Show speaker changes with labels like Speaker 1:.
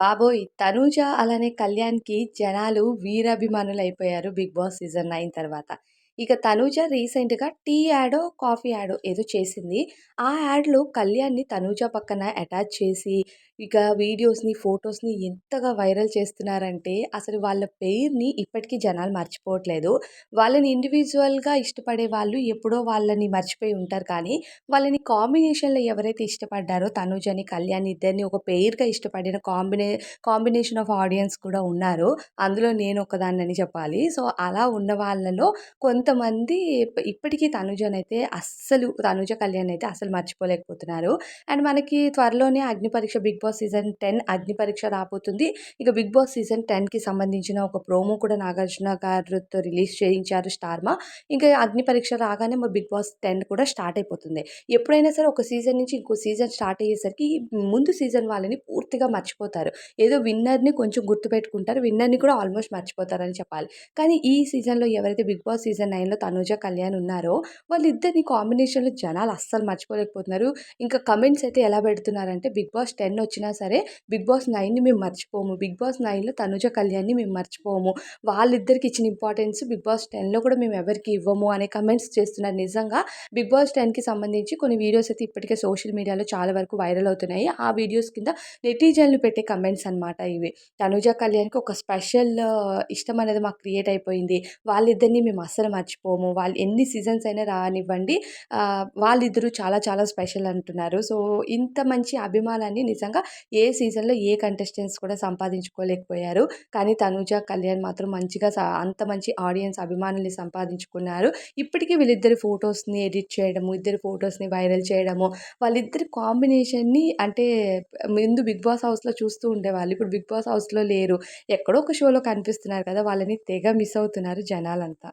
Speaker 1: బాబోయ్! 'తనూజ' అలానే 'కళ్యాణ్‌కి' జనాలు వీరాభిమానులైపోయారు 'బిగ్ బాస్' సీజన్ 9 తర్వాత. ఇక 'తనూజ' రీసెంట్‌గా టీ యాడో, కాఫీ యాడో ఏదో చేసింది. ఆ యాడ్‌లో కళ్యాణ్‌ని 'తనూజ' పక్కన అటాచ్ చేసి, ఇక వీడియోస్‌ని, ఫోటోస్‌ని ఎంతగా వైరల్ చేస్తున్నారంటే, అసలు వాళ్ళ పెయిర్‌ని ఇప్పటికి జనాలు మర్చిపోవట్లేదు. వాళ్ళని ఇండివిడ్యువల్‌గా ఇష్టపడే వాళ్ళు ఎప్పుడో వాళ్ళని మర్చిపోయి ఉంటారు కానీ, వాళ్ళని కాంబినేషన్‌లో ఎవరైతే ఇష్టపడ్డారో 'తనూజని', 'కళ్యాణ్' ఇద్దరిని ఒక పెయిర్‌గా ఇష్టపడిన కాంబినేషన్ ఆఫ్ ఆడియన్స్ కూడా ఉన్నారు. అందులో నేనొక్కదాన్నని చెప్పాలి. సో, అలా ఉన్న వాళ్ళలో కొంతమంది ఇప్పటికీ 'తనూజ కళ్యాణ్' అయితే అస్సలు మర్చిపోలేకపోతున్నారు. అండ్ మనకి త్వరలోనే 'అగ్నిపరీక్ష' 'బిగ్ బాస్' సీజన్ 10 'అగ్నిపరీక్ష' రాబోతుంది. ఇక 'బిగ్ బాస్' సీజన్ 10కి సంబంధించిన ఒక ప్రోమో కూడా 'నాగార్జున' గారితో రిలీజ్ చేయించారు 'స్టార్ మా'. ఇంకా 'అగ్నిపరీక్ష' రాగానే 'బిగ్ బాస్ 10' కూడా స్టార్ట్ అయిపోతుంది. ఎప్పుడైనా సరే ఒక సీజన్ నుంచి ఇంకో సీజన్ స్టార్ట్ అయ్యేసరికి ముందు సీజన్ వాళ్ళని పూర్తిగా మర్చిపోతారు. ఏదో విన్నర్‌ని కొంచెం గుర్తుపెట్టుకుంటారు. విన్నర్‌ని కూడా ఆల్మోస్ట్ మర్చిపోతారని చెప్పాలి. కానీ ఈ సీజన్‌లో ఎవరైతే 'బిగ్ బాస్' సీజన్ 9లో 'తనూజ', 'కళ్యాణ్' ఉన్నారో వాళ్ళిద్దరిని కాంబినేషన్‌లో జనాలు అస్సలు మర్చిపోలేకపోతున్నారు. ఇంకా కమెంట్స్ అయితే ఎలా పెడుతున్నారంటే 'బిగ్ బాస్ 10' వచ్చినా సరే 'బిగ్ బాస్ 9ని మేము మర్చిపోము. 'బిగ్ బాస్ 9లో 'తనూజ', 'కళ్యాణ్‌ని' మేము మర్చిపోము. వాళ్ళిద్దరికి ఇచ్చిన ఇంపార్టెన్స్ 'బిగ్ బాస్ 10లో కూడా మేము ఎవరికీ ఇవ్వము' అనే కమెంట్స్ చేస్తున్నారు. నిజంగా 'బిగ్ బాస్ 10కి' సంబంధించి కొన్ని వీడియోస్ అయితే ఇప్పటికే సోషల్ మీడియాలో చాలా వరకు వైరల్ అవుతున్నాయి. ఆ వీడియోస్ కింద నెటిజన్లు పెట్టే కమెంట్స్ అనమాట ఇవి. 'తనూజ కళ్యాణ్‌కి' ఒక స్పెషల్ ఇష్టం అనేది మాకు క్రియేట్ అయిపోయింది. వాళ్ళిద్దరిని మేము అస్సలు మర్చిపోము. వాళ్ళు ఎన్ని సీజన్స్ అయినా రానివ్వండి. వాళ్ళిద్దరూ చాలా చాలా స్పెషల్ అంటున్నారు. సో, ఇంత మంచి అభిమానాన్ని నిజంగా ఏ సీజన్‌లో ఏ కంటెస్టెంట్స్ కూడా సంపాదించుకోలేకపోయారు. కానీ 'తనూజ కళ్యాణ్' మాత్రం మంచిగా అంత మంచి ఆడియన్స్ అభిమానుల్ని సంపాదించుకున్నారు. ఇప్పటికి వీళ్ళిద్దరి ఫోటోస్‌ని ఎడిట్ చేయడము, ఇద్దరి ఫోటోస్‌ని వైరల్ చేయడము, వాళ్ళిద్దరి కాంబినేషన్‌ని అంటే ముందు 'బిగ్ బాస్' హౌస్‌లో చూస్తూ ఉండేవాళ్ళు. ఇప్పుడు 'బిగ్ బాస్' హౌస్‌లో లేరు. ఎక్కడో ఒక షోలో కనిపిస్తున్నారు కదా! వాళ్ళని తెగ మిస్ అవుతున్నారు జనాలంతా.